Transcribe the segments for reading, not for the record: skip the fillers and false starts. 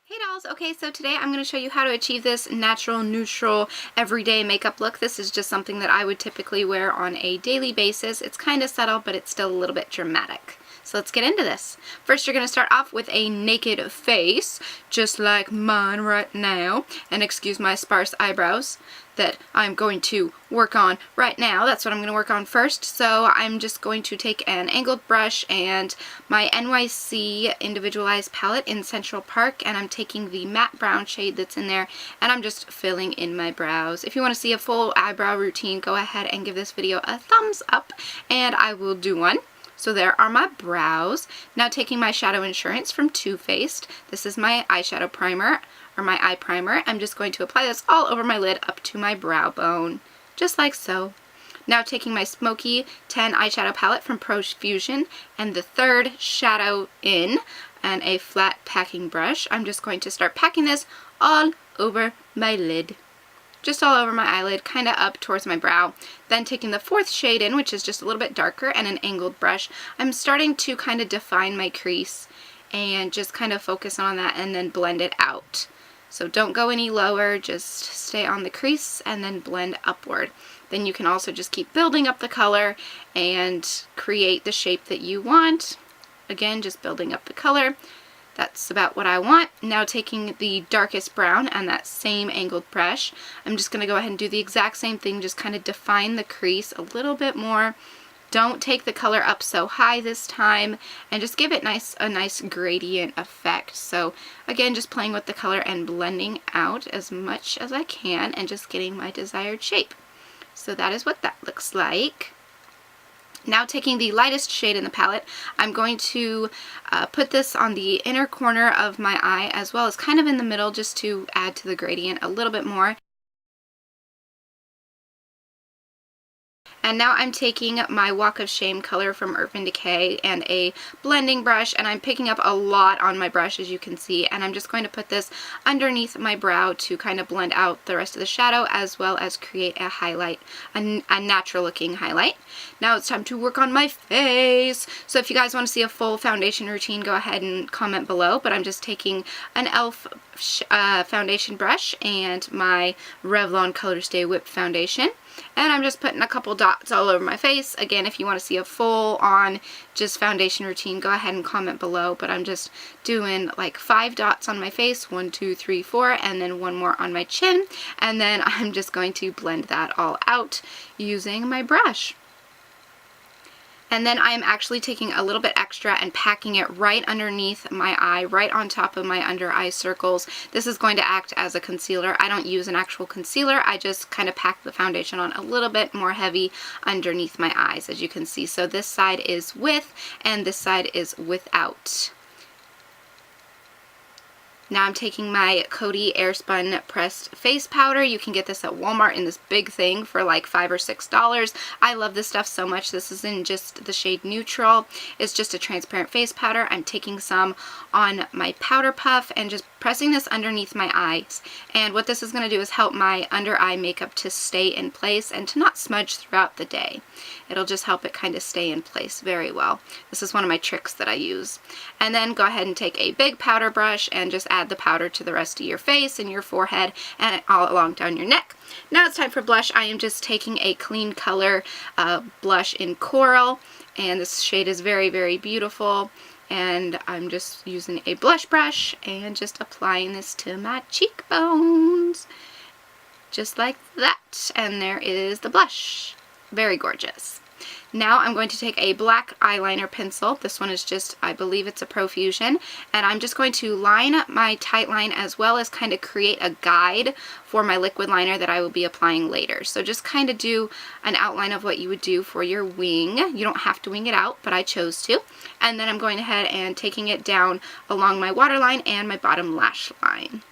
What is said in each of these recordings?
Hey dolls! Okay, so today I'm going to show you how to achieve this natural, neutral, everyday makeup look. This is just something that I would typically wear on a daily basis. It's kind of subtle, but it's still a little bit dramatic. So let's get into this. First, you're going to start off with a naked face, just like mine right now. And excuse my sparse eyebrows that I'm going to work on right now. That's what I'm going to work on first. So I'm just going to take an angled brush and my NYC individualized palette in Central Park, and I'm taking the matte brown shade that's in there, and I'm just filling in my brows. If you want to see a full eyebrow routine, go ahead and give this video a thumbs up, and I will do one. So there are my brows. Now taking my Shadow Insurance from Too Faced. This is my eyeshadow primer, or my eye primer. I'm just going to apply this all over my lid up to my brow bone, just like so. Now taking my Smoky 10 eyeshadow palette from Profusion and the third shadow in and a flat packing brush, I'm just going to start packing this all over my lid. Just all over my eyelid, kind of up towards my brow. Then taking the fourth shade in, which is just a little bit darker, and an angled brush, I'm starting to kind of define my crease and just kind of focus on that and then blend it out. So don't go any lower, just stay on the crease and then blend upward. Then you can also just keep building up the color and create the shape that you want. Again, just building up the color. That's about what I want. Now taking the darkest brown and that same angled brush, I'm just going to go ahead and do the exact same thing, just kind of define the crease a little bit more. Don't take the color up so high this time, and just give it a nice gradient effect. So again, just playing with the color and blending out as much as I can and just getting my desired shape. So that is what that looks like. Now taking the lightest shade in the palette, I'm going to put this on the inner corner of my eye as well as kind of in the middle, just to add to the gradient a little bit more. And now I'm taking my Walk of Shame color from Urban Decay and a blending brush, and I'm picking up a lot on my brush, as you can see, and I'm just going to put this underneath my brow to kind of blend out the rest of the shadow as well as create a highlight, a natural looking highlight. Now it's time to work on my face. So if you guys want to see a full foundation routine, go ahead and comment below, but I'm just taking an e.l.f. Foundation brush and my Revlon Colorstay Whipped Foundation. And I'm just putting a couple dots all over my face. Again, if you want to see a full on just foundation routine, go ahead and comment below. But I'm just doing like 5 dots on my face. 1, 2, 3, 4, and then one more on my chin. And then I'm just going to blend that all out using my brush. And then I'm actually taking a little bit extra and packing it right underneath my eye, right on top of my under eye circles. This is going to act as a concealer. I don't use an actual concealer. I just kind of pack the foundation on a little bit more heavy underneath my eyes, as you can see. So this side is with and this side is without. Now I'm taking my Coty Airspun Pressed Face Powder. You can get this at Walmart in this big thing for like $5 or $6. I love this stuff so much. This is in just the shade Neutral. It's just a transparent face powder. I'm taking some on my powder puff and just pressing this underneath my eyes. And what this is going to do is help my under eye makeup to stay in place and to not smudge throughout the day. It'll just help it kind of stay in place very well. This is one of my tricks that I use. And then go ahead and take a big powder brush and just add the powder to the rest of your face and your forehead and all along down your neck. Now it's time for blush. I am just taking a clean color blush in Coral, and this shade is very, very beautiful. And I'm just using a blush brush and just applying this to my cheekbones. Just like that. And there is the blush. Very gorgeous. Now I'm going to take a black eyeliner pencil. This one is just, I believe it's a Profusion. And I'm just going to line up my tight line as well as kind of create a guide for my liquid liner that I will be applying later. So just kind of do an outline of what you would do for your wing. You don't have to wing it out, but I chose to. And then I'm going ahead and taking it down along my waterline and my bottom lash line.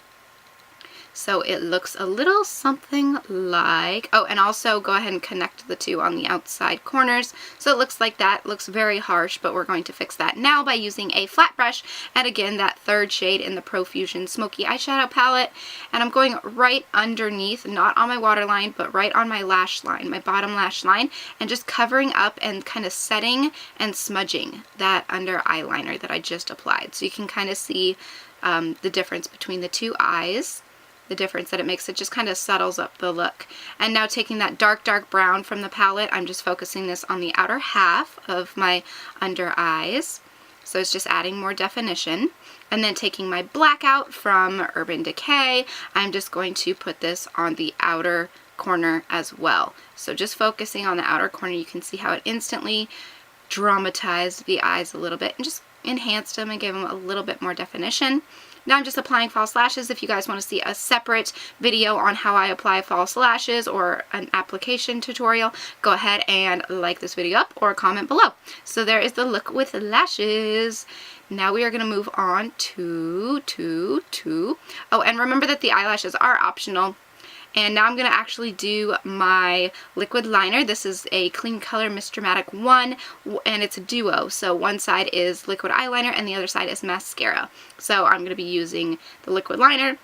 So it looks a little something like, oh, and also go ahead and connect the two on the outside corners. So it looks like that. It looks very harsh, but we're going to fix that now by using a flat brush. And again, that third shade in the Profusion Smoky Eyeshadow Palette. And I'm going right underneath, not on my waterline, but right on my lash line, my bottom lash line, and just covering up and kind of setting and smudging that under eyeliner that I just applied. So you can kind of see the difference between the two eyes. The difference that it makes, it just kind of settles up the look. And now taking that dark brown from the palette, I'm just focusing this on the outer half of my under eyes. So it's just adding more definition. And then taking my blackout from Urban Decay, I'm just going to put this on the outer corner as well. So just focusing on the outer corner, you can see how it instantly dramatized the eyes a little bit and just enhanced them and gave them a little bit more definition. Now I'm just applying false lashes. If you guys want to see a separate video on how I apply false lashes or an application tutorial, go ahead and like this video up or comment below. So there is the look with lashes. Now we are going to move on to, oh, and remember that the eyelashes are optional. And now I'm going to actually do my liquid liner. This is a Clean Color Mist Dramatic 1, and it's a duo. So one side is liquid eyeliner and the other side is mascara. So I'm going to be using the liquid liner.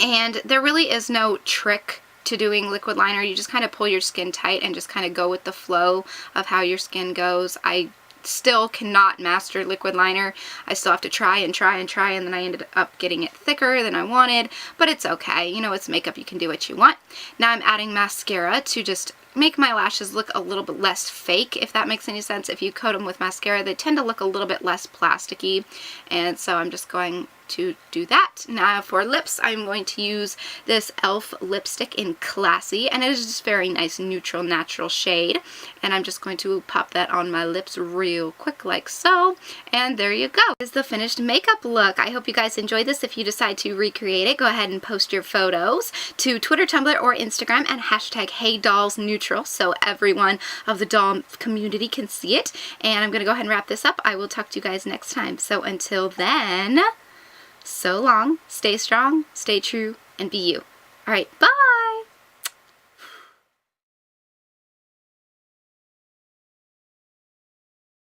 And there really is no trick to doing liquid liner. You just kind of pull your skin tight and just kind of go with the flow of how your skin goes. I still cannot master liquid liner. I still have to try and try and try, and then I ended up getting it thicker than I wanted, but it's okay. You know, it's makeup. You can do what you want. Now I'm adding mascara to just make my lashes look a little bit less fake, if that makes any sense. If you coat them with mascara, they tend to look a little bit less plasticky, and so I'm just going to do that. Now for lips, I'm going to use this e.l.f. lipstick in Classy, and it is just very nice neutral natural shade, and I'm just going to pop that on my lips real quick like so, and there you go. This is the finished makeup look. I hope you guys enjoyed this. If you decide to recreate it, go ahead and post your photos to Twitter, Tumblr, or Instagram and hashtag HeyDollsNeutral so everyone of the doll community can see it. And I'm going to go ahead and wrap this up. I will talk to you guys next time. So until then, so long, stay strong, stay true, and be you. Alright, bye!